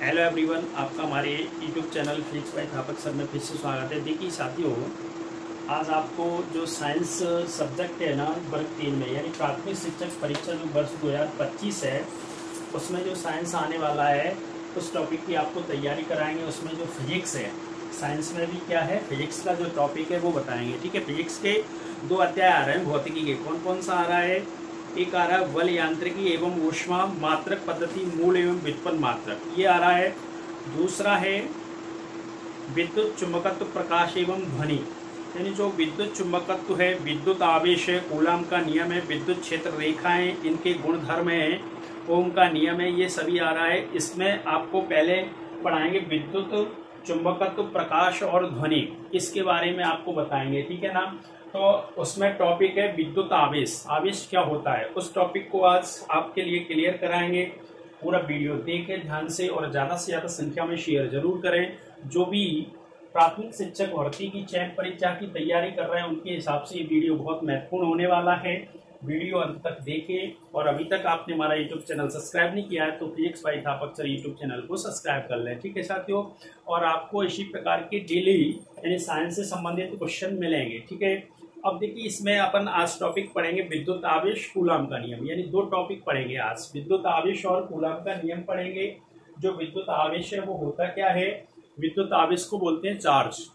Hello everyone, आपका हमारे YouTube channel physics by Thapak sir में फिर से स्वागत है। देखिए साथियों, आज आपको जो साइंस सब्जेक्ट है ना वर्ग 3 में, यानी प्राथमिक शिक्षक परीक्षा जो वर्ष 2025 है उसमें जो साइंस आने वाला है उस टॉपिक की आपको तैयारी कराएंगे। उसमें जो फिजिक्स है, साइंस में भी क्या है, फिजिक्स का जो टॉपिक है वो बताएंगे। ठीक है, फिजिक्स के 2 अध्याय आ रहे हैं भौतिकी के। कौन कौन सा आ रहा है? एक आ रहा है बल यांत्रिकी एवं ऊष्मा मात्रक पद्धति मूल एवं व्युत्पन्न मात्रक, ये आ रहा है। दूसरा है विद्युत चुंबकत्व प्रकाश एवं ध्वनि, यानी जो विद्युत चुंबकत्व है, विद्युत आवेश है, कूलाम का नियम है, विद्युत क्षेत्र रेखाएं इनके गुणधर्म है, ओम का नियम है, ये सभी आ रहा है। इसमें आपको पहले पढ़ाएंगे विद्युत चुंबकत्व प्रकाश और ध्वनि, इसके बारे में आपको बताएंगे। ठीक है ना। तो उसमें टॉपिक है विद्युत आवेश, आवेश क्या होता है, उस टॉपिक को आज आपके लिए क्लियर कराएंगे। पूरा वीडियो देखें ध्यान से और ज़्यादा से ज़्यादा संख्या में शेयर जरूर करें। जो भी प्राथमिक शिक्षक भर्ती की चयन परीक्षा की तैयारी कर रहे हैं उनके हिसाब से ये वीडियो बहुत महत्वपूर्ण होने वाला है। वीडियो अंत तक देखें और अभी तक आपने हमारा यूट्यूब चैनल सब्सक्राइब नहीं किया है तो physics by Thapak sir YouTube channel को सब्सक्राइब कर लें। ठीक है साथियों, और आपको इसी प्रकार के डेली यानी साइंस से संबंधित क्वेश्चन मिलेंगे। ठीक है, अब देखिए इसमें अपन आज टॉपिक पढ़ेंगे विद्युत आवेश कूलाम का नियम, यानी 2 टॉपिक पढ़ेंगे आज, विद्युत आवेश और कूलाम का नियम पढ़ेंगे। जो विद्युत आवेश है वो होता क्या है? विद्युत आवेश को बोलते हैं चार्ज।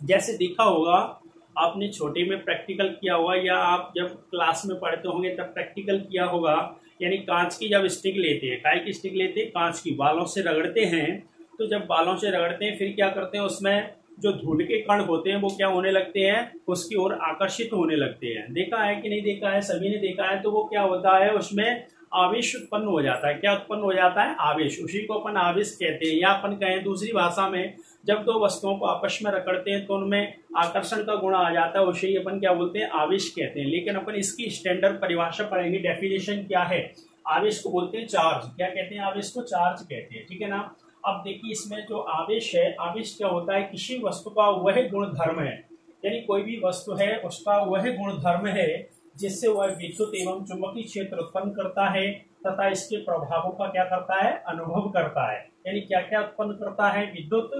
जैसे देखा होगा आपने छोटे में प्रैक्टिकल किया होगा या आप जब क्लास में पढ़ते होंगे तब प्रैक्टिकल किया होगा, यानी कांच की जब स्टिक लेते हैं, काय की स्टिक लेते हैं, कांच की, बालों से रगड़ते हैं। तो जब बालों से रगड़ते हैं फिर क्या करते हैं, उसमें जो धूल के कण होते हैं वो क्या होने लगते हैं, उसकी ओर आकर्षित होने लगते हैं। देखा है कि नहीं देखा है? सभी ने देखा है। तो वो क्या होता है, उसमें आवेश उत्पन्न हो जाता है। क्या उत्पन्न हो जाता है? आवेश। उसी को अपन आवेश कहते हैं, या अपन कहें दूसरी भाषा में जब 2 वस्तुओं को आपस में रगड़ते हैं तो उनमें आकर्षण का गुण आ जाता है, उसे ही अपन क्या बोलते हैं? आवेश कहते हैं। लेकिन अपन इसकी स्टैंडर्ड परिभाषा पढ़ेंगे, डेफिनेशन क्या है। आवेश को बोलते हैं चार्ज। क्या कहते हैं? आवेश को चार्ज कहते हैं। ठीक है ना। अब देखिए इसमें जो आवेश है, आवेश क्या होता है? किसी वस्तु का वह गुणधर्म है, यानी कोई भी वस्तु है उसका वह गुणधर्म है जिससे वह विद्युत एवं चुंबकीय क्षेत्र उत्पन्न करता है तथा इसके प्रभावों का क्या करता है? अनुभव करता है। यानी क्या क्या उत्पन्न करता है? विद्युत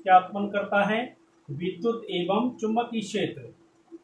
क्या उत्पन्न करता है? विद्युत एवं चुंबकीय क्षेत्र।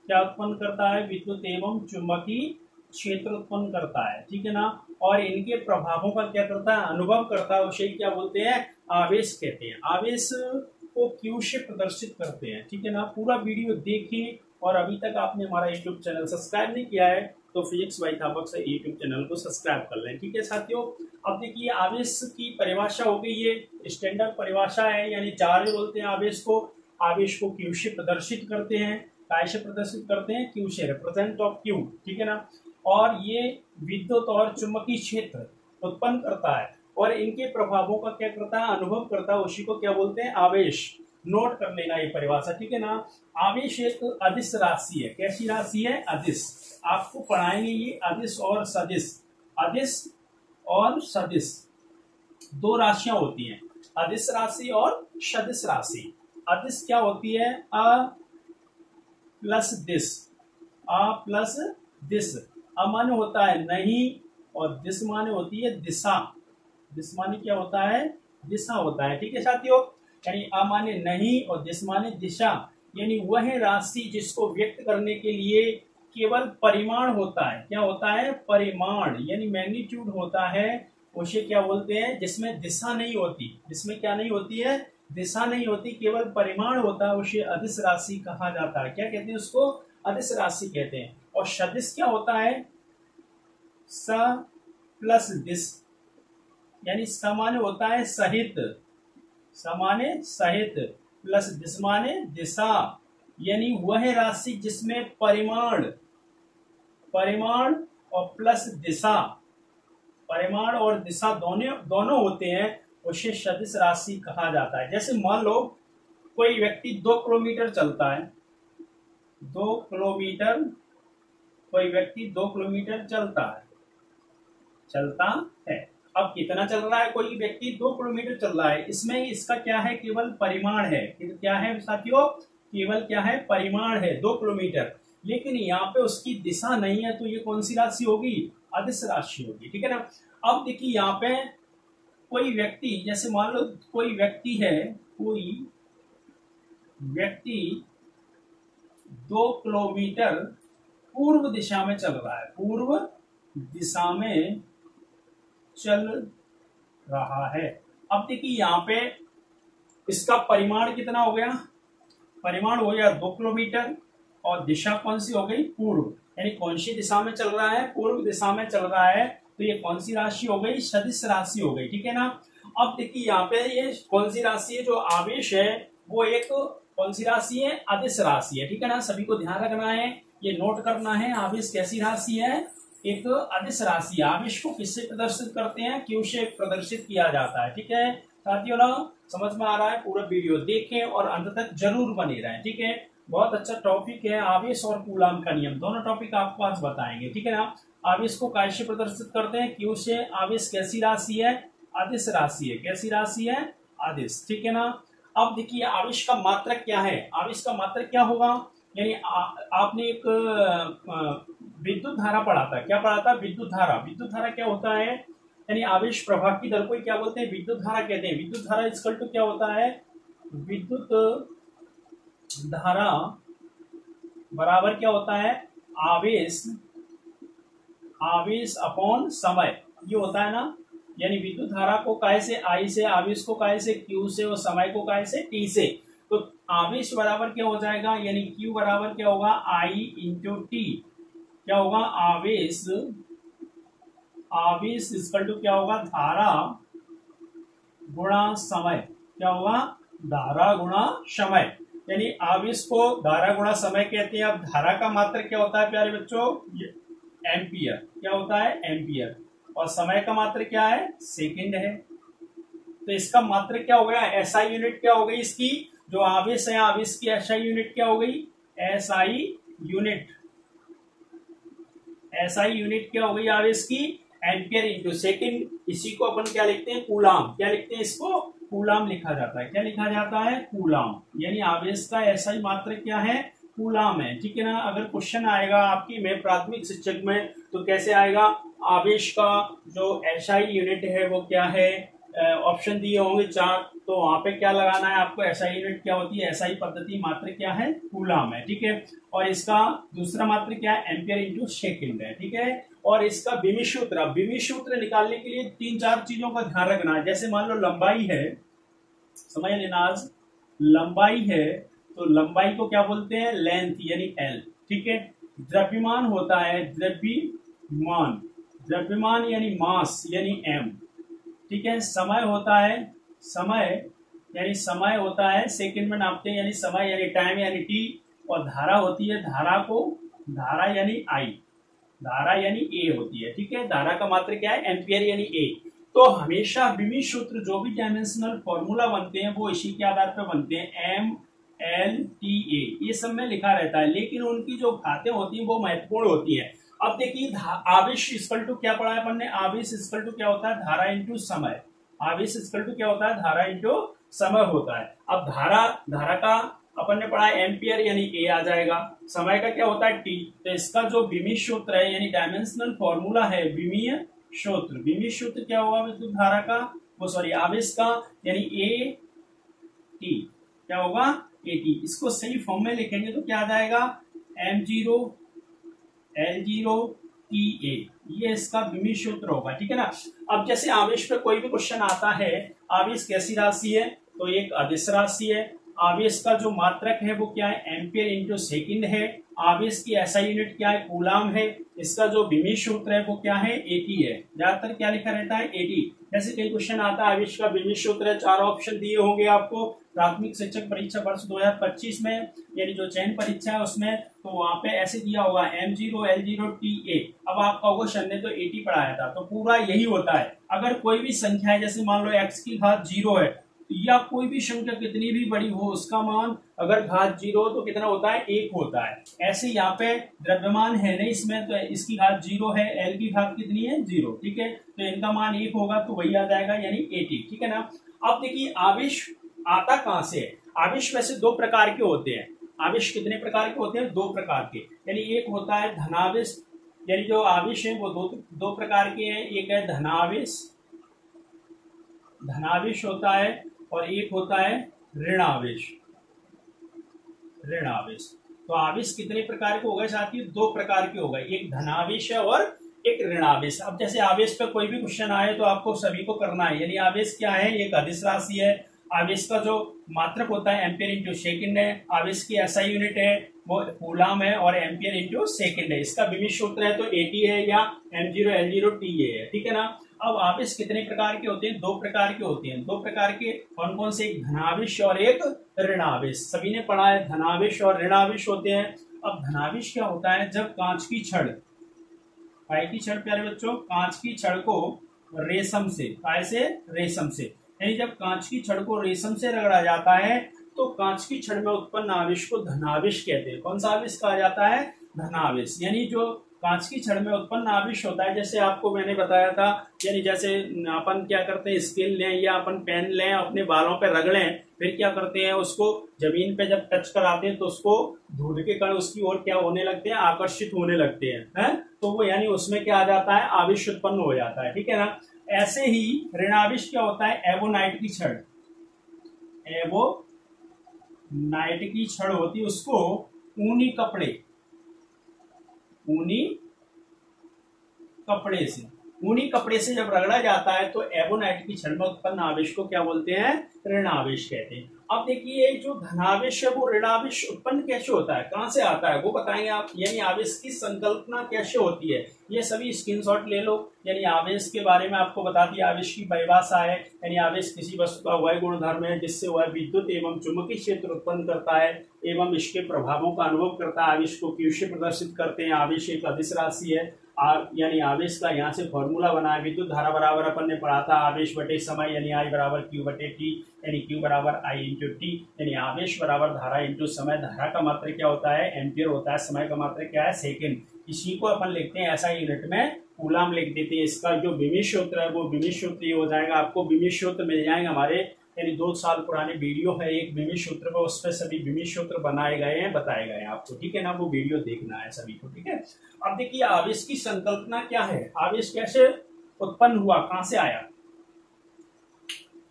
क्या उत्पन्न करता है? विद्युत एवं चुंबकीय क्षेत्र उत्पन्न करता है। ठीक है ना। और इनके प्रभावों का क्या करता है? अनुभव करता है, उसे क्या बोलते हैं? आवेश कहते हैं। आवेश को क्यू से प्रदर्शित करते हैं। ठीक है ना। पूरा वीडियो देखिए और अभी तक आपने हमारा यूट्यूब चैनल सब्सक्राइब नहीं किया है तो फिजिक्स बाय थापक से यूट्यूब चैनल को सब्सक्राइब कर लें। ठीक है साथियों, अब देखिए आवेश की परिभाषा हो गई, ये स्टैंडर्ड परिभाषा है, यानी चार्ज बोलते हैं आवेश को। आवेश को क्यू से प्रदर्शित करते हैं। काय से प्रदर्शित करते हैं? क्यू से, रिप्रेजेंट ऑफ क्यू। ठीक है ना। और ये विद्युत और चुंबकीय क्षेत्र उत्पन्न करता है और इनके प्रभावों का क्या करता है? अनुभव करता है, उसी को क्या बोलते हैं? आवेश। नोट कर लेना ये परिभाषा। ठीक है ना। आवेश एक अदिश राशि है। कैसी राशि है? अदिश। आपको पढ़ाएंगे ये अदिश और सदिश। अदिश और सदिश 2 राशियां होती हैं, अदिश राशि और सदिश राशि। अदिश क्या होती है? अ प्लस दिश, अ प्लस दिश। अ माने होता है नहीं और दिश माने होती है दिशा। दिश माने क्या होता है? दिशा होता है। ठीक है साथियों, यानी अ माने नहीं और दिश माने दिशा, यानी वह राशि जिसको व्यक्त करने के लिए केवल परिमाण होता है। क्या होता है? परिमाण, यानी मैग्नीट्यूड होता है, उसे क्या बोलते हैं? जिसमें दिशा नहीं होती। जिसमें क्या नहीं होती है? दिशा नहीं होती, केवल परिमाण होता है, उसे अदिश राशि कहा जाता है। क्या कहते हैं उसको? अदिश राशि कहते हैं। और सदिश क्या होता है? स प्लस दिश, यानी स माने होता है सहित, स माने सहित, प्लस दिश माने दिशा, यानी वह राशि जिसमें परिमाण, परिमाण और प्लस दिशा, परिमाण और दिशा दोनों होते हैं, उसे सदिश राशि कहा जाता है। जैसे मान लो कोई व्यक्ति 2 किलोमीटर चलता है, 2 किलोमीटर, कोई व्यक्ति 2 किलोमीटर चलता है। अब कितना चल रहा है? कोई व्यक्ति 2 किलोमीटर चल रहा है, इसमें इसका क्या है? केवल परिमाण है। क्या है साथियों? केवल क्या है? परिमाण है, 2 किलोमीटर। लेकिन यहाँ पे उसकी दिशा नहीं है, तो ये कौन सी राशि होगी? अदिश राशि होगी। ठीक है ना। अब देखिए यहाँ पे कोई व्यक्ति, जैसे मान लो कोई व्यक्ति है, कोई व्यक्ति 2 किलोमीटर पूर्व दिशा में चल रहा है, पूर्व दिशा में चल रहा है। अब देखिए यहाँ पे इसका परिमाण कितना हो गया, परिमाण हो गया 2 किलोमीटर, और दिशा कौन सी हो गई, पूर्व, यानी कौन सी दिशा में चल रहा है, पूर्व दिशा में चल रहा है, तो ये कौन सी राशि हो गई, सदिश राशि हो गई, ठीक है ना। अब देखिए यहाँ पे ये कौन सी राशि है, जो आवेश है वो एक कौन सी राशि है, अदिश राशि है, ठीक है ना। सभी को ध्यान रखना है, ये नोट करना है, आवेश कैसी राशि है, एक अदिश राशि। आवेश को किससे प्रदर्शित करते हैं, क्यू से प्रदर्शित किया जाता है, ठीक है साथियों ना। समझ में आ रहा है, पूरा वीडियो देखें और अंत तक जरूर बने रहें, ठीक है। बहुत अच्छा टॉपिक है, आवेश और कूलाम का नियम, दोनों टॉपिक आपको आज बताएंगे, ठीक है ना। आवेश को कैसे प्रदर्शित करते हैं, क्यू से। आवेश कैसी राशि है, अदिश राशि है, कैसी राशि है, अदिश, ठीक है ना। अब देखिए आवेश का मात्रक क्या है, आवेश का मात्रक क्या होगा, यानी आपने एक विद्युत धारा पढ़ा था, क्या पढ़ा था, विद्युत धारा। विद्युत धारा क्या होता है, यानी आवेश प्रवाह की दर को क्या बोलते हैं, विद्युत धारा कहते हैं। विद्युत धारा इक्वल टू क्या होता है, विद्युत धारा बराबर क्या होता है, आवेश, आवेश अपॉन समय, ये होता है ना। यानी विद्युत धारा को काय से, आई से, आवेश को काय से, क्यू से, और समय को काय से, टी से। तो आवेश बराबर क्या हो जाएगा, यानी क्यू बराबर क्या होगा, आई इंटू टी, क्या होगा, आवेश, आवेश इक्वल टू क्या होगा, धारा गुणा समय, क्या होगा, धारा गुणा समय। यानी आवेश को धारा गुणा समय कहते हैं। अब धारा का मात्रक क्या होता है प्यारे बच्चों, एम्पियर, क्या होता है, एम्पियर, और समय का मात्रक क्या है, सेकंड है। तो इसका मात्रक क्या हो गया, एसआई यूनिट क्या हो गई इसकी, जो आवेश है, आवेश की एसआई यूनिट क्या हो गई, एसआई यूनिट, एसआई यूनिट क्या हो गई आवेश की, एम्पियर इंटू सेकंड। इसी को अपन क्या लिखते हैं, कूलाम, क्या लिखते हैं इसको, कूलाम लिखा जाता है, क्या लिखा जाता है, कूलाम। यानी आवेश का एसआई मात्रक क्या है, कूलाम है, ठीक है ना। अगर क्वेश्चन आएगा आपकी में प्राथमिक शिक्षक में, तो कैसे आएगा, आवेश का जो एसआई यूनिट है वो क्या है, ऑप्शन दिए होंगे 4, तो वहां पे क्या लगाना है आपको, एसआई यूनिट क्या होती है, एसआई पद्धति मात्रक क्या है, कूलाम है, ठीक है। और इसका दूसरा मात्रक क्या है, एम्पियर इंटू सेकंड है, ठीक है। और इसका विमी सूत्र, विमी सूत्र निकालने के लिए 3-4 चीजों का ध्यान रखना है। जैसे मान लो लंबाई है, समझ लेना, आज लंबाई है, तो लंबाई को क्या बोलते हैं, लेंथ, यानी एल, ठीक है। द्रव्यमान होता है, द्रव्यमान, द्रव्यमान यानी मास, यानी एम, ठीक है। समय होता है, समय यानी समय होता है सेकंड में नापते हैं, यानी समय यानी टाइम यानी टी। और धारा होती है, धारा को, धारा यानी आई, धारा यानी ए होती है, ठीक है। धारा का मात्रक क्या है, एम्पियर यानी ए। तो हमेशा विमी सूत्र, जो भी डायमेंशनल फॉर्मूला बनते हैं वो इसी के आधार पर बनते हैं, एम एल टी ए, ये सब में लिखा रहता है, लेकिन उनकी जो घातें होती हैं वो महत्वपूर्ण होती है। अब देखिए आवेश इक्वल टू क्या पढ़ा है अपन ने, आवेश इक्वल टू क्या होता है, धारा इंटू समय, आवेश इक्वल टू क्या होता है, धारा इंटू समय होता है। अब धारा, धारा का अपन ने पढ़ा एम्पियर यानी ए आ जाएगा, समय का क्या होता है टी। तो इसका जो विमी सूत्र है, यानी डायमेंशनल फॉर्मूला है, विमीय सूत्र, विमी सूत्र क्या होगा विद्युत धारा का, वो सॉरी आवेश का, यानी ए टी, क्या होगा, ए टी। इसको सही फॉर्म में लिखेंगे तो क्या आ जाएगा, m0 L0 TA, ये इसका विमी सूत्र होगा, ठीक है ना। अब जैसे आवेश पे कोई भी क्वेश्चन आता है, आवेश कैसी राशि है, तो एक अदिश राशि है। आवेश का जो मात्रक है वो क्या है, एम्पियर इंटू सेकंड है। आवेश की एसआई यूनिट क्या है, कूलाम है। इसका जो विमी सूत्र है वो क्या है, एटी है। ज्यादातर क्या लिखा रहता है, एटी। जैसे कई क्वेश्चन आता है, आवेश का विमी सूत्र है, 4 ऑप्शन दिए होंगे आपको प्राथमिक शिक्षक परीक्षा वर्ष 2025 में, यानी जो चयन परीक्षा है उसमें, तो वहां पे ऐसे दिया होगा m0 L0 TA। अब आपका क्वेश्चन ने तो 80 पढ़ाया था, तो पूरा यही होता है। अगर कोई भी संख्या है, जैसे मान लो x की घात 0 है, या कोई भी संख्या कितनी भी बड़ी हो, उसका मान अगर घात 0 हो तो कितना होता है, 1 होता है। ऐसे यहाँ पे द्रव्यमान है नहीं इसमें, तो इसकी घात 0 है, L की घात कितनी है, 0, ठीक है। तो इनका मान 1 होगा, तो वही आ जाएगा, यानी 80, ठीक है ना। अब देखिए आवेश आता कहां से है, आवेश वैसे 2 प्रकार के होते हैं। आवेश कितने प्रकार के होते हैं, 2 प्रकार के। यानी एक होता है धनावेश, यानी जो आवेश है वो दो प्रकार के हैं। एक है धनावेश, धनावेश होता है और एक होता है ऋणावेश। ऋणावेश। तो आवेश कितने प्रकार के हो गए साथियों? दो प्रकार के हो गए, एक धनावेश है और एक ऋणावेश। अब जैसे आवेश पे कोई भी क्वेश्चन आए तो आपको सभी को करना है, यानी आवेश क्या है? एक अदिश राशि है। आवेश का जो मात्रक होता है एम्पियर इंटू सेकेंड है। आवेश की एसआई यूनिट है वो कूलम है और एम्पियर इंटू सेकेंड है। इसका विमित सूत्र है तो एटी है या m0 L0 TA है, ठीक है ना। अब आवेश कितने प्रकार के होते हैं? दो प्रकार के होते हैं। दो प्रकार के कौन कौन से? एक धनावेश और एक ऋणावेश। सभी ने पढ़ा है धनावेश और ऋणावेश होते हैं। अब धनावेश क्या होता है? जब कांच की छड़, काय की छड़ प्यारे बच्चों? कांच की छड़ को रेशम से, काय से? रेशम से, यानी जब कांच की छड़ को रेशम से रगड़ा जाता है तो कांच की छड़ में उत्पन्न आवेश को धनावेश कहते हैं। कौन सा आवेश कहा जाता है? धनावेश। यानी जो कांच की छड़ में उत्पन्न आवेश होता है, जैसे आपको मैंने बताया था, यानी जैसे अपन क्या करते हैं, स्केल लें या अपन पेन लें, अपने बालों पे रगड़ें, फिर क्या करते हैं, उसको जमीन पे जब टच कराते हैं तो उसको धूल के कण उसकी ओर क्या होने लगते हैं? आकर्षित होने लगते हैं, तो वो यानी उसमें क्या आ जाता है? आवेश उत्पन्न हो जाता है, ठीक है ना। ऐसे ही ऋणावेश क्या होता है? एवोनाइट की छड़, एवोनाइट की छड़ होती है, उसको ऊनी कपड़े से जब रगड़ा जाता है तो एवोनाइट की छड़ में उत्पन्न आवेश को क्या बोलते हैं? ऋणावेश कहते हैं। अब देखिए जो धनावेश है वो ऋणावेश उत्पन्न कैसे होता है, कहां से आता है, वो बताएंगे आप। यानी आवेश की संकल्पना कैसे होती है, ये सभी स्क्रीनशॉट ले लो। यानी आवेश के बारे में आपको बता दिया, आवेश की परिभाषा है, यानी आवेश किसी वस्तु का वह गुणधर्म है जिससे वह विद्युत एवं चुंबकीय क्षेत्र उत्पन्न करता है एवं इसके प्रभावों का अनुभव करता है। आवेश को Q से प्रदर्शित करते हैं। आवेश एक अदिश राशि है। यानी आवेश का यहाँ से फॉर्मूला बना है, विद्युत धारा बराबर अपन ने पढ़ा था आवेश बटे समय, यानी I बराबर Q बटे T, यानी Q बराबर I इंटू T, यानी आवेश बराबर धारा इंटू समय। धारा का मात्रक क्या होता है? एम्पियर होता है। समय का मात्रक क्या है? सेकेंड। इसी को अपन लिखते हैं ऐसा यूनिट में कूलम लिख देते हैं। इसका जो विमित सूत्र है वो विमित सूत्र ये हो जाएगा। आपको विमित सूत्र मिल जाएंगे हमारे, यानी 2 साल पुराने वीडियो है एक विमित सूत्र पे, उस पर सभी विमित सूत्र बनाए गए हैं, बताए गए हैं आपको, ठीक है ना। वो वीडियो देखना है सभी को, ठीक है। अब देखिए आवेश की संकल्पना क्या है, आवेश कैसे उत्पन्न हुआ, कहां से आया,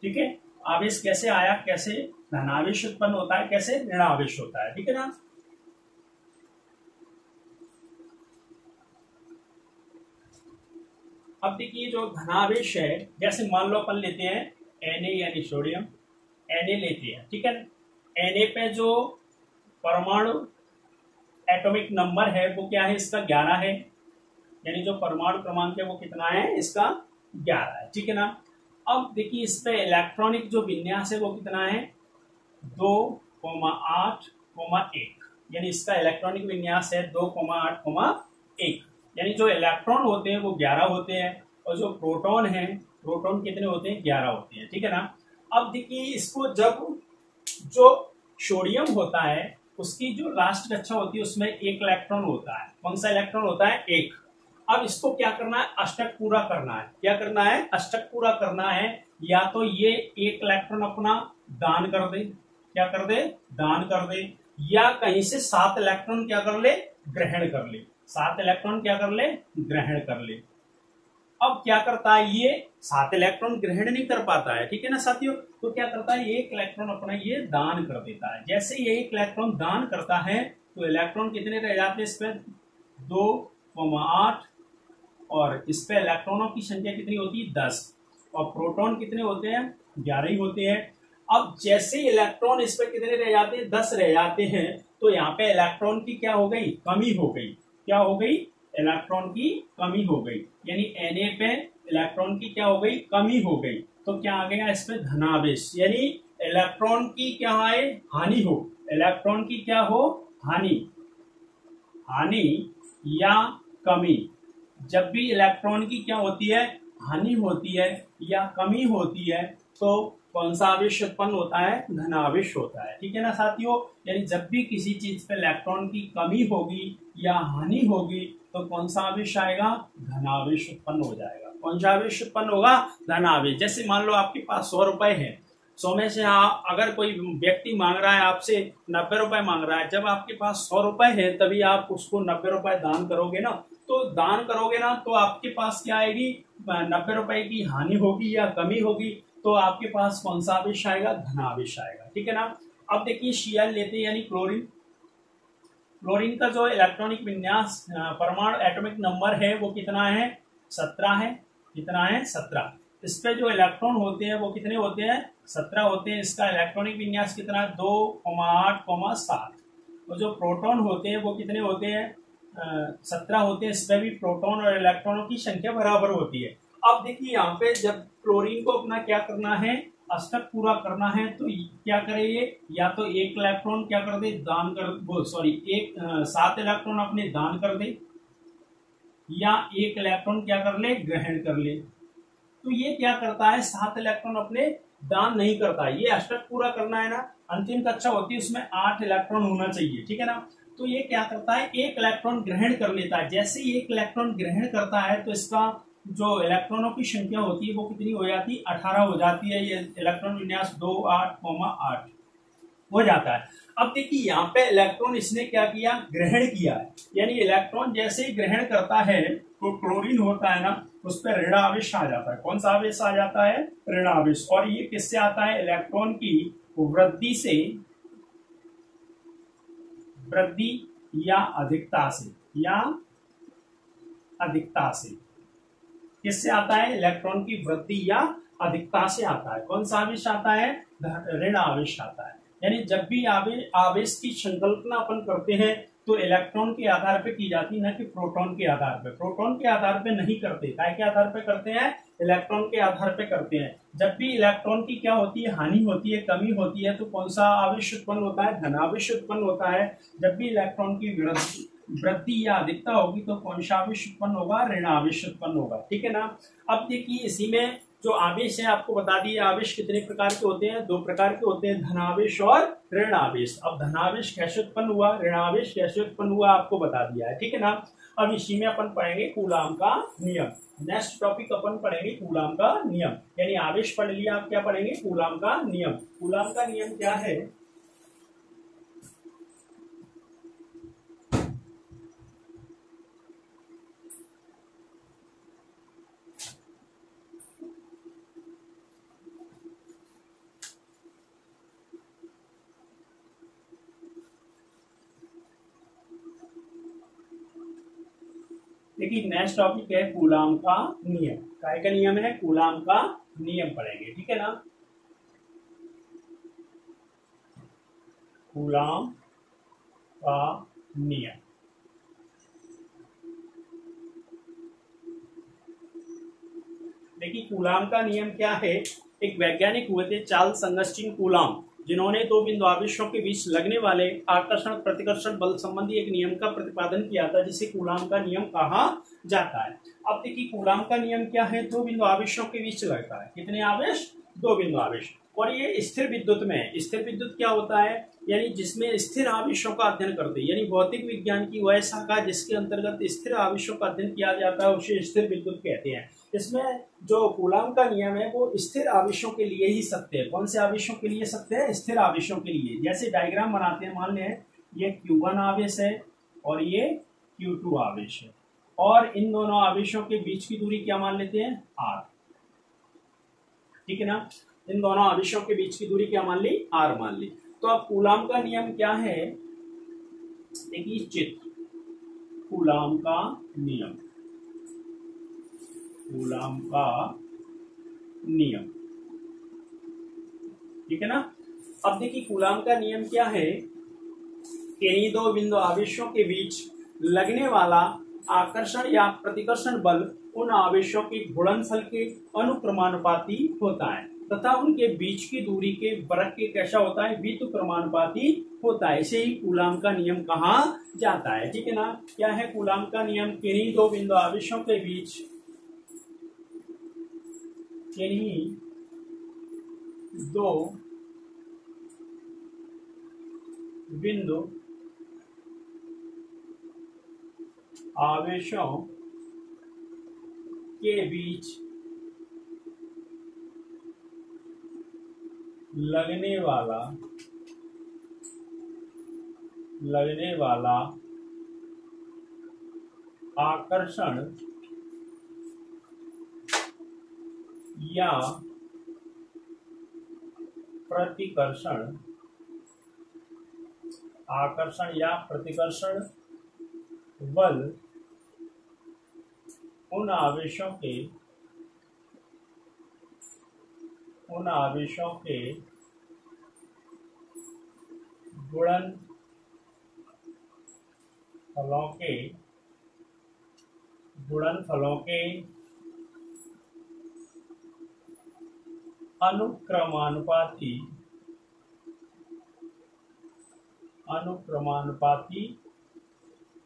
ठीक है। आवेश कैसे आया, कैसे धनावेश उत्पन्न होता है, कैसे ऋणावेश होता है, ठीक है ना। अब देखिए जो धनावेश है, जैसे मान लो अपन लेते हैं Na यानी सोडियम, Na लेते हैं, ठीक है। Na पे जो परमाणु एटॉमिक नंबर है वो क्या है? इसका 11 है, यानी जो परमाणु क्रमांक है वो कितना है? इसका 11 है, ठीक है ना। अब देखिए इस पे इलेक्ट्रॉनिक जो विन्यास है वो कितना है? 2,8,1, यानी इसका इलेक्ट्रॉनिक विन्यास है 2,8,1। यानी जो इलेक्ट्रॉन होते हैं वो 11 होते हैं और जो प्रोटॉन है, प्रोटॉन कितने होते हैं? 11 होते हैं, ठीक है ना। अब देखिए इसको जब जो सोडियम होता है उसकी जो लास्ट कक्षा होती है उसमें 1 इलेक्ट्रॉन होता है। कौन सा इलेक्ट्रॉन होता है? 1। अब इसको क्या करना है? अष्टक पूरा करना है। क्या करना है? अष्टक पूरा करना है। या तो ये 1 इलेक्ट्रॉन अपना दान कर दे, क्या कर दे? दान कर दे, या कहीं से 7 इलेक्ट्रॉन क्या कर ले? ग्रहण कर ले। 7 इलेक्ट्रॉन क्या कर ले? ग्रहण कर ले। अब क्या करता है? ये 7 इलेक्ट्रॉन ग्रहण नहीं कर पाता है, ठीक है ना साथियों। तो क्या करता है? 1 इलेक्ट्रॉन अपना ये दान कर देता है। जैसे ये 1 इलेक्ट्रॉन दान करता है तो इलेक्ट्रॉन कितने रह जाते हैं इस पे? 2,8, और इस पे इलेक्ट्रॉनों की संख्या कितनी होती है? 10, और प्रोटॉन कितने होते हैं? 11 ही होते हैं। अब जैसे इलेक्ट्रॉन इस पे कितने रह जाते हैं? 10 रह जाते हैं। तो यहाँ पे इलेक्ट्रॉन की क्या हो गई? कमी हो गई। क्या हो गई? इलेक्ट्रॉन की कमी हो गई, यानी Na पे इलेक्ट्रॉन की क्या हो गई? कमी हो गई। तो क्या आ गया इस पे? धनावेश, यानी इलेक्ट्रॉन की क्या है? हानि हो। इलेक्ट्रॉन की क्या हो? हानि, हानि या कमी। जब भी इलेक्ट्रॉन की क्या होती है? हानि होती है या कमी होती है तो कौन सा आवेश उत्पन्न होता है? धनावेश होता है, ठीक है ना साथियों। यानी जब भी किसी चीज पे इलेक्ट्रॉन की कमी होगी या हानि होगी तो कौन सा आवेश आएगा? धनावेश उत्पन्न हो जाएगा। कौन सा आवेश उत्पन्न होगा? धनावेश। जैसे मान लो आपके पास 100 रुपए है, 100 में से अगर कोई व्यक्ति मांग रहा है आपसे 90 रुपए मांग रहा है, जब आपके पास 100 रुपए है तभी आप उसको 90 रुपए दान करोगे ना। तो दान करोगे ना तो आपके पास क्या आएगी? 90 रुपए की हानि होगी या कमी होगी। तो आपके पास कौन सा आवेश आएगा, धनावेश आएगा, ठीक है ना। अब देखिए Cl लेते हैं यानी क्लोरीन। क्लोरीन का जो इलेक्ट्रॉनिक विन्यास परमाणु एटॉमिक नंबर है वो कितना है, 17 है। कितना है, 17। इस पे जो इलेक्ट्रॉन होते हैं वो कितने होते हैं, 17 होते हैं। इसका इलेक्ट्रॉनिक विन्यास कितना है, 2,8,7। और जो प्रोटॉन होते हैं वो कितने होते हैं, 17 होते हैं। इसमें भी प्रोटॉन और इलेक्ट्रॉनों की संख्या बराबर होती है। अब देखिए यहाँ पे जब क्लोरीन को अपना क्या करना है, अष्टक पूरा करना है, तो क्या करे ये, या तो एक इलेक्ट्रॉन क्या कर दे, दान कर, वो सॉरी 7 इलेक्ट्रॉन अपने दान कर दे, या एक इलेक्ट्रॉन क्या कर ले, ग्रहण कर ले। तो ये क्या करता है, 7 इलेक्ट्रॉन अपने दान नहीं करता। ये अष्टक पूरा करना है ना, अंतिम कक्षा होती है उसमें 8 इलेक्ट्रॉन होना चाहिए, ठीक है ना। तो ये क्या करता है, एक इलेक्ट्रॉन ग्रहण कर लेता है। जैसे ही एक इलेक्ट्रॉन ग्रहण करता है तो इसका जो इलेक्ट्रॉनों की संख्या होती है वो कितनी हो जाती है, 18 हो जाती है। ये इलेक्ट्रॉन विन्यास 2,8,8 हो जाता है। अब देखिए यहाँ पे इलेक्ट्रॉन इसने क्या किया, ग्रहण किया है। यानी इलेक्ट्रॉन जैसे ही ग्रहण करता है तो क्लोरीन होता है ना, उस पर ऋण आवेश आ जाता है। कौन सा आवेश आ जाता है, ऋण आवेश। और ये किससे आता है, इलेक्ट्रॉन की वृद्धि से, वृद्धि या अधिकता से, या अधिकता से। किससे आता है, इलेक्ट्रॉन की वृद्धि या अधिकता से आता है। कौन सा आवेश आता है, ऋण आवेश आता है। यानी जब भी आवेश की संकल्पना अपन करते हैं तो इलेक्ट्रॉन के आधार पे की जाती है, न कि प्रोटॉन के आधार पे। प्रोटॉन के आधार पे नहीं करते, काय के आधार पे करते हैं, इलेक्ट्रॉन के आधार पे करते हैं। जब भी इलेक्ट्रॉन की क्या होती है, हानि होती है, कमी होती है, तो कौन सा आवेश उत्पन्न होता है, धनावेश उत्पन्न होता है। जब भी इलेक्ट्रॉन की वृद्धि या अधिकता होगी तो कौन सा आवेश उत्पन्न होगा, ऋण आवेश उत्पन्न होगा, ठीक है ना। अब देखिए इसी में जो आवेश है आपको बता दिए, आवेश कितने प्रकार के होते हैं, 2 प्रकार के होते हैं, धनावेश और ऋण आवेश। अब धनावेश कैसे उत्पन्न हुआ, ऋण आवेश कैसे उत्पन्न हुआ, आपको बता दिया है, ठीक है ना। अब इसी में अपन पढ़ेंगे कूलाम का नियम। नेक्स्ट टॉपिक अपन पढ़ेंगे कूलाम का नियम। यानी आवेश पढ़ लिया, आप क्या पढ़ेंगे, कूलाम का नियम। कूलाम का नियम क्या है, देखिए नेक्स्ट टॉपिक है कूलाम का नियम। काय का नियम है, कूलाम का नियम पढ़ेंगे, ठीक है ना। कूलाम का नियम, देखिए कूलाम का नियम क्या है। एक वैज्ञानिक हुए थे चार्ल्स अगस्टिन कूलाम, जिन्होंने 2 बिंदु आवेशों के बीच लगने वाले आकर्षण प्रतिकर्षण बल संबंधी एक नियम का प्रतिपादन किया था, जिसे कूलाम का नियम कहा जाता है। अब देखिए कूलाम का नियम क्या है, 2 बिंदु आवेशों के बीच लगता है। कितने आवेश, 2 बिंदु आवेश। और ये स्थिर विद्युत में है। स्थिर विद्युत क्या होता है, यानी जिसमें स्थिर आवेशों का अध्ययन करते हैं। यानी भौतिक विज्ञान की वह शाखा जिसके अंतर्गत स्थिर आवेशों का अध्ययन किया जाता है उसे स्थिर विद्युत कहते हैं। इसमें जो कूलाम का नियम है वो स्थिर आवेशों के लिए ही सत्य है। कौन से आवेशों के लिए सत्य है, स्थिर आवेशों के लिए। जैसे डायग्राम बनाते हैं, मान लें ये Q1 आवेश है और ये Q2 आवेश है, और इन दोनों आवेशों के बीच की दूरी क्या मान लेते हैं, R, ठीक है ना। इन दोनों आवेशों के बीच की दूरी क्या मान ली, R मान ली। तो अब कूलाम का नियम क्या है, देखिए चित्र, कूलाम का नियम, कूलाम का नियम, ठीक है ना। अब देखिए कूलाम का नियम क्या है, किन्हीं 2 बिंदु आवेशों के बीच लगने वाला आकर्षण या प्रतिकर्षण बल उन आवेशों के गुणनफल के अनुक्रमानुपाती होता है तथा उनके बीच की दूरी के वर्ग के कैसा होता है, व्युत्क्रमानुपाती होता है। इसे ही कूलाम का नियम कहा जाता है, ठीक है ना। क्या है कूलाम का नियम, किन्हीं 2 बिंदु आवेशों के बीच, किन्हीं 2 बिंदु आवेशों के बीच लगने वाला आकर्षण या प्रतिकर्षण, आकर्षण या प्रतिकर्षण बल उन आवेशों के गुणनफलों के अनुक्रमानुपाती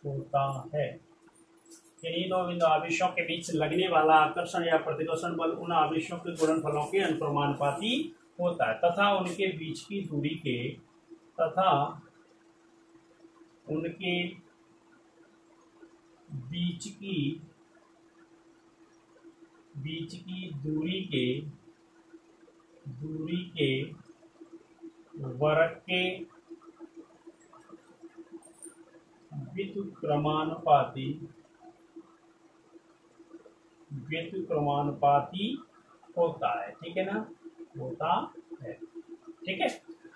होता है। किन्हीं दो बिंदु आवेशों के बीच लगने वाला आकर्षण या प्रतिकर्षण बल उन आवेशों के गुणनफलों के अनुक्रमानुपाती होता है तथा उनके बीच की दूरी के वर्ग के व्युत्क्रमानुपाती होता है। ठीक है ना, होता है। ठीक है,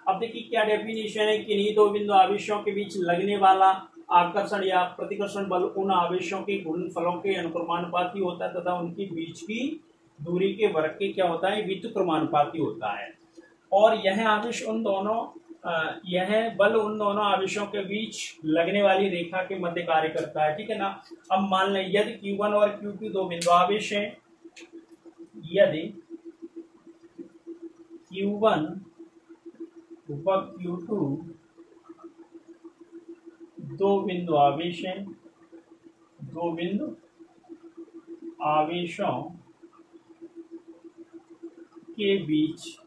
अब देखिए क्या डेफिनेशन है। किन्हीं दो बिंदु आवेशों के बीच लगने वाला आकर्षण या प्रतिकर्षण बल उन आवेशों के गुणनफलों के अनुक्रमानुपाती होता है तथा उनकी बीच की दूरी के वर्ग के क्या होता है, व्युत्क्रमानुपाती होता है। और यह बल उन दोनों आवेशों के बीच लगने वाली रेखा के मध्य कार्य करता है। ठीक है ना। अब मान लें यदि Q1 और Q2 दो बिंदु आवेश हैं, यदि Q1 व Q2 दो बिंदु आवेशों के बीच,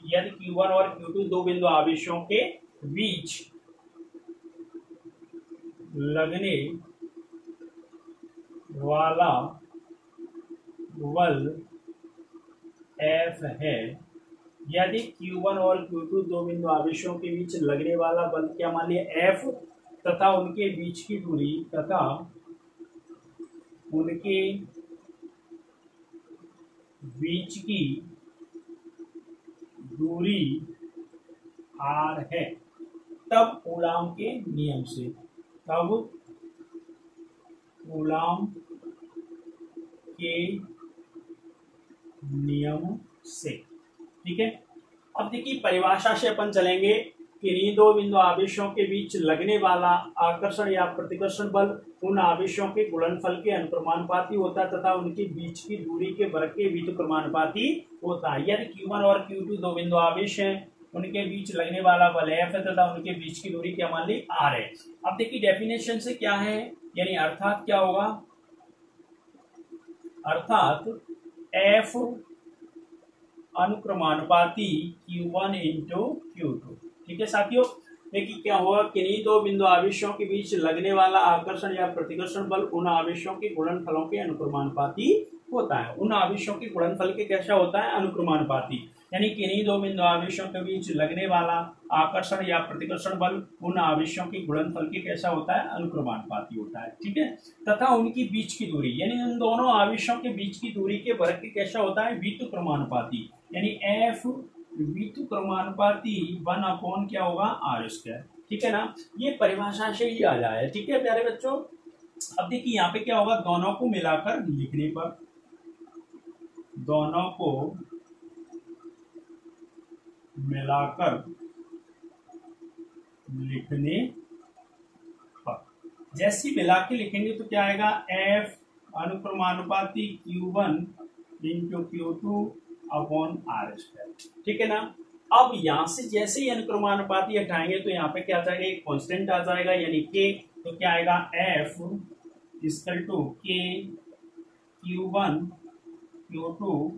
यदि Q1 और Q2 दो बिंदु आवेशों के बीच लगने वाला बल F है, यदि Q1 और Q2 दो बिंदु आवेशों के बीच लगने वाला बल क्या मान लिया F तथा उनके बीच की दूरी R है, तब कूलाम के नियम से ठीक है। अब देखिए परिभाषा से अपन चलेंगे। किन्हीं दो बिंदु आवेशों के बीच लगने वाला आकर्षण या प्रतिकर्षण बल उन आवेशों के गुणनफल के अनुक्रमानुपाती होता है तथा उनके बीच की दूरी के वर्ग के व्युत्क्रमानुपाती होता है। यदि Q1 और Q2 दो बिंदु आवेश हैं, उनके बीच लगने वाला बल F है तथा उनके बीच की दूरी क्या मान ली R है। अब देखिए डेफिनेशन से क्या है, यानी अर्थात क्या होगा, अर्थात F अनुक्रमानुपाती Q1 इंटू Q2। ठीक है साथियों, देखिए क्या हुआ, किन्हीं दो बिंदु आवेशों के बीच लगने वाला आकर्षण या प्रतिकर्षण बल उन आवेशों के गुणनफलों के अनुक्रमानुपाती होता है। उन आवेशों के गुणनफल के कैसा होता है, अनुक्रमानुपाती। यानी किन्हीं दो बिंदु आवेशों के बीच लगने वाला आकर्षण या प्रतिकर्षण बल उन आवेशों के गुणनफल के कैसा होता है, अनुक्रमानुपाती होता है। ठीक है, तथा उनकी बीच की दूरी, यानी उन दोनों आवेशों के बीच की दूरी के वर्ग के कैसा होता है, व्युत्क्रमानुपाती। यानी F व्युत्क्रमानुपाती 1/, क्या होगा, R²। ठीक है ना, ये परिभाषा से ही आ जाए। ठीक है प्यारे बच्चों। अब देखिए यहाँ पे क्या होगा, दोनों को मिलाकर लिखने पर, दोनों को मिलाकर लिखने पर, जैसी मिला के लिखेंगे तो क्या आएगा, F अनुक्रमानुपाती Q1 into Q2 upon R²। ठीक है ना। अब यहां से जैसे ही अनुक्रमानुपाती हटाएंगे तो यहाँ पे क्या आ जाएगा, एक कांस्टेंट आ जाएगा यानी K। तो क्या आएगा, F equal to K Q1 Q2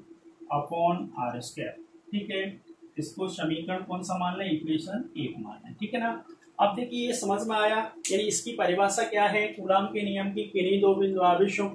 upon R²। ठीक है, इसको समीकरण कौन सा मान लें, इक्वेशन 1 मान लें। ठीक है ना। अब देखिए ये समझ में आया, यानी इसकी परिभाषा क्या है, कूलाम के नियम की, किन्हीं दो बिंदु आवेशों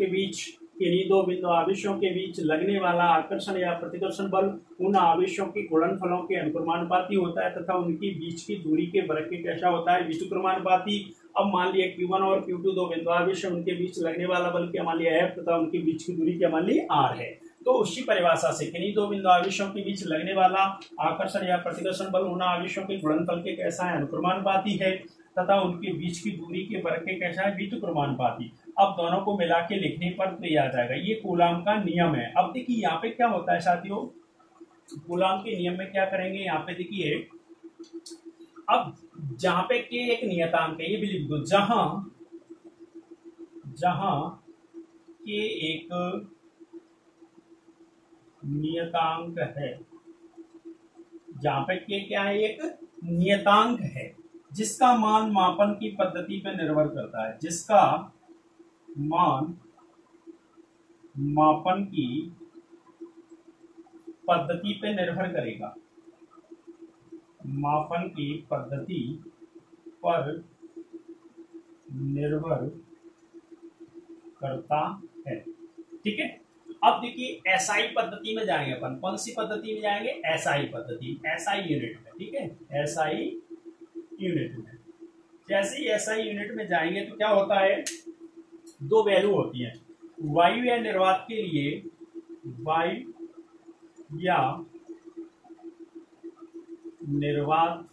के बीच लगने वाला आकर्षण या प्रतिकर्षण बल उन आवेशों के गुणनफलों के अनुक्रमानुपाती होता है तथा उनकी बीच की दूरी के वर्ग के कैसा होता है, व्युत्क्रमानुपाती। अब मान लिया Q1 और Q2 दो बिंदु आवेश, उनके बीच लगने वाला बल क्या मान लिया F तथा उनके बीच की दूरी क्या मान ली R है। तो उसी परिभाषा से किन्हीं दो बिंदु आवेशों के बीच लगने वाला आकर्षण या प्रतिकर्षण बल उन आवेशों के गुणनफल के कैसा है, अनुक्रमानुपाती है, तथा उनके बीच की दूरी के वर्ग के कैसा है, व्युत्क्रमानुपाती। अब दोनों को मिला के लिखने पर तो ये आ जाएगा, ये कूलाम का नियम है। अब देखिए यहाँ पे क्या होता है साथियों, कूलाम के नियम में क्या करेंगे, यहाँ पे देखिए अब जहां पे के एक नियतांक है, ये भी लिख दो, जहां के एक नियतांक है, जहां पे के क्या है, एक नियतांक है जिसका मान मापन की पद्धति पर निर्भर करता है, जिसका मान मापन की पद्धति पे निर्भर करेगा, मापन की पद्धति पर निर्भर करता है। ठीक है, अब देखिए एसआई पद्धति में जाएंगे अपन, कौन सी पद्धति में जाएंगे, एसआई पद्धति, एसआई यूनिट में। ठीक है, एसआई यूनिट में, जैसे ही एसआई यूनिट में जाएंगे तो क्या होता है, दो वैल्यू होती है, वायु या निर्वात के लिए, वायु या निर्वात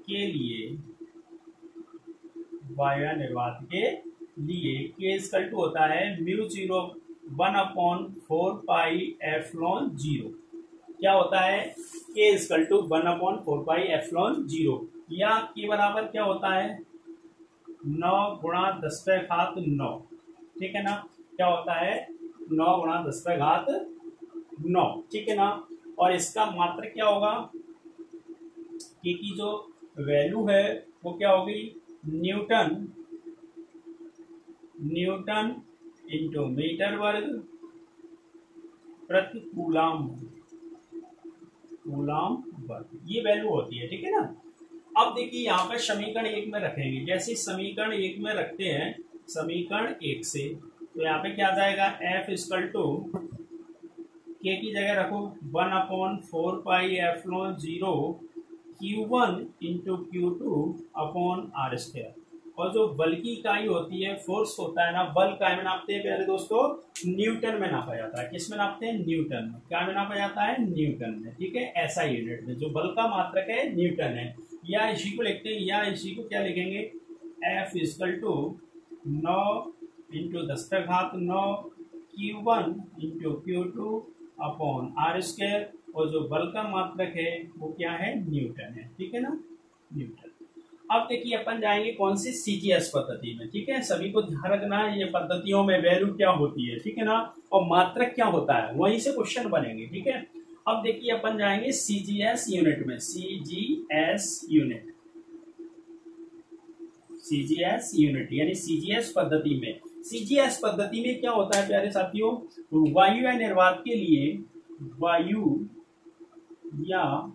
के लिए, वायु या निर्वात के लिए के इक्वल टू होता है μ0 1/4πε0। क्या होता है, के इक्वल टू 1/4πε0, या के बराबर क्या होता है 9 × 10⁻⁹। ठीक है ना, क्या होता है 9 × 10⁻⁹। ठीक है ना, और इसका मात्रक क्या होगा, के की जो वैल्यू है वो क्या होगी, न्यूटन इंटू मीटर वर्ग प्रति कूलाम वर्ग, ये वैल्यू होती है। ठीक है ना, अब देखिए यहाँ पे समीकरण 1 में रखेंगे, जैसे समीकरण 1 में रखते हैं, समीकरण 1 से तो यहाँ पे क्या आ जाएगा, F इक्वल टू के की जगह रखो 1/4πε0 Q1 इंटू Q2/r²। और जो बल की इकाई होती है, फोर्स होता है ना, बल काय में नापते हैं प्यारे दोस्तों, न्यूटन में नापा जाता है। किस में नापते हैं, न्यूटन में। क्या में नापा जाता है, न्यूटन में। ठीक है, ऐसा यूनिट में जो बल का मात्रक है न्यूटन है। या इसी को लिखते हैं, या इसी को क्या लिखेंगे, F equal to 9 × 10⁻⁹ Q1 into Q2/r², और जो बल का मात्रक है वो क्या है, न्यूटन है। ठीक है ना, न्यूटन। अब देखिए अपन जाएंगे कौन सी, सीजीएस पद्धति में। ठीक है, सभी को ध्यान रखना है, ये पद्धतियों में वैल्यू क्या होती है, ठीक है ना, और मात्रक क्या होता है, वहीं से क्वेश्चन बनेंगे। ठीक है, अब देखिए अपन जाएंगे सीजीएस यूनिट में, सीजीएस यूनिट, सीजीएस यूनिट यानी सीजीएस पद्धति में। सीजीएस पद्धति में क्या होता है प्यारे साथियों, वायु या निर्वात के लिए, वायु या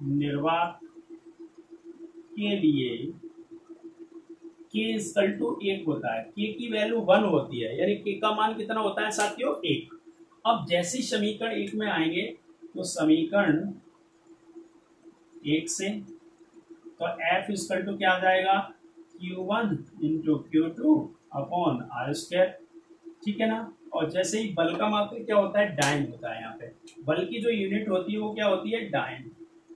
निर्वात के लिए के इक्वल टू 1 होता है, के की वैल्यू 1 होती है, यानी के का मान कितना होता है साथियों, 1। अब जैसे समीकरण 1 में आएंगे तो समीकरण 1 से तो F इक्वल टू क्या आ जाएगा, Q1 इंटू Q2/r²। ठीक है ना, और जैसे ही बल का मात्रक क्या होता है, डायन होता है। यहाँ पे बल की जो यूनिट होती है वो क्या होती है, डायन।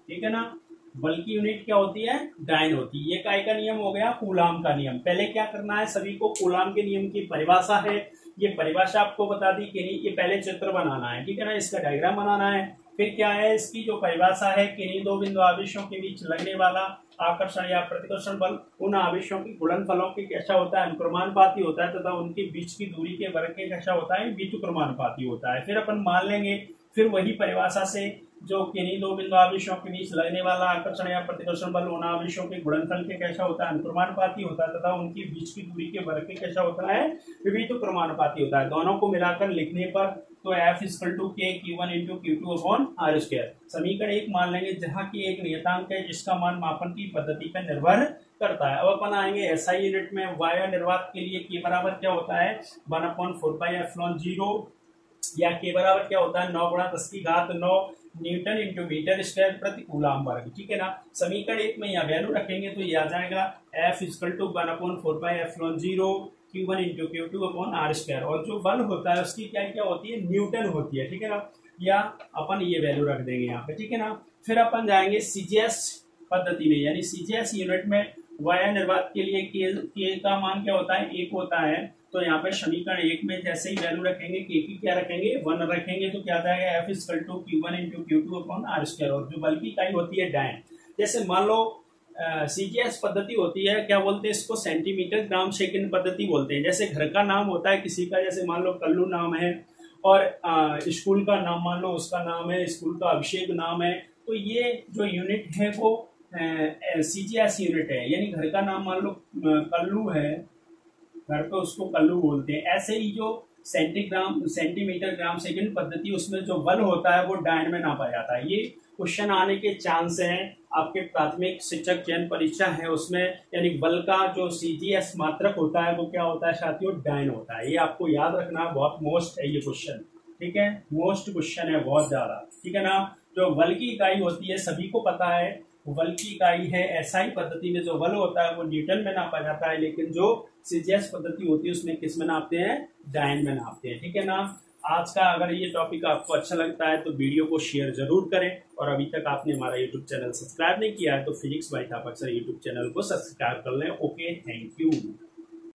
ठीक है ना, बल की यूनिट क्या होती है, डायन होती है। ये काय का नियम हो गया, कूलाम का नियम। पहले क्या करना है सभी को, कूलाम के नियम की परिभाषा है, ये परिभाषा आपको बता दी कि नहीं, ये पहले चित्र बनाना है। ठीक है ना, इसका डायग्राम बनाना है। फिर क्या है, इसकी जो परिभाषा है, किन्हीं दो बिंदु आवेशों के बीच लगने वाला आकर्षण या प्रतिकर्षण बल उन आवेशों की गुणनफलों के कैसा होता है, अनुक्रमानुपाती होता है, तथा उनके बीच की दूरी के वर्ग के कैसा होता है, व्युत्क्रमानुपाती होता है। फिर अपन मान लेंगे, फिर वही परिभाषा से जो किन्हीं दो बिंदु आवेशों के बीच लगने वाला आकर्षण या प्रतिकर्षण बल उन आवेशों के गुणनफल के कैसा होता है, अनुक्रमानुपाती होता है, तथा उनके बीच की दूरी के वर्ग के कैसा होता है, व्युत्क्रमानुपाती होता है। दोनों को मिलाकर लिखने पर तो F इक्वल टू के Q1 इंटू Q2/r²। समीकरण 1 मान लेंगे, जहाँ की एक नियतांक है जिसका मान मापन की पद्धति पर निर्भर करता है। अब अपन आएंगे एसआई यूनिट में, वायु निर्वात के लिए के बराबर क्या होता है, 1/4πε0, या के बराबर क्या होता है 9 × 10⁻⁹, न्यूटन इंटू मीटर स्क्वायर प्रति कूलाम वर्ग, ठीक है ना। समीकरण 1 में यहाँ वैल्यू रखेंगे तो ये आ जाएगा F equal to 1/4πε0 Q1 into Q2 upon R square, और जो बल होता है उसकी क्या क्या होती है, न्यूटन होती है, ठीक है ना। या अपन ये वैल्यू रख देंगे यहाँ पे, ठीक है ना। फिर अपन जाएंगे सीजीएस पद्धति में, यानी सीजीएस यूनिट में वाया निर्वात के लिए के का मान क्या होता है, 1 होता है। तो यहाँ पे समीकरण 1 में जैसे ही वैल्यू रखेंगे के की क्या रखेंगे, 1 रखेंगे, तो क्या जाएगा F equal to Q1 into Q2 upon R square, और जो बल की इकाई होती है डायन। जैसे मान लो सीजीएस पद्धति होती है, क्या बोलते हैं इसको, सेंटीमीटर ग्राम सेकंड पद्धति बोलते हैं। जैसे घर का नाम होता है किसी का, जैसे मान लो कल्लू नाम है, और स्कूल का नाम मान लो उसका नाम है, स्कूल का अभिषेक नाम है, तो ये जो यूनिट है वो सीजीएस यूनिट है। यानी घर का नाम मान लो कल्लू है, घर पे उसको कल्लू बोलते हैं। ऐसे ही जो सेंटीमीटर ग्राम सेकंड पद्धति, उसमें जो बल होता है वो डायन में नापा जाता है। ये क्वेश्चन आने के चांस हैं आपके प्राथमिक शिक्षक चयन परीक्षा है उसमें, यानी बल का जो सीजीएस मात्रक होता है वो क्या होता है साथियों, डायन होता है। ये आपको याद रखना, बहुत मोस्ट है ये क्वेश्चन, ठीक है, मोस्ट क्वेश्चन है बहुत ज्यादा, ठीक है ना। जो बल की इकाई होती है सभी को पता है, बल की इकाई है एसआई पद्धति में जो बल होता है वो न्यूटन में नापा जाता है, लेकिन जो सीजीएस पद्धति होती है उसमें किस में नापते हैं, डायन में नापते हैं, ठीक है ना। आज का अगर ये टॉपिक आपको अच्छा लगता है तो वीडियो को शेयर जरूर करें, और अभी तक आपने हमारा यूट्यूब चैनल सब्सक्राइब नहीं किया है तो physics by Thapak sir YouTube channel को सब्सक्राइब कर लें। Okay, thank you.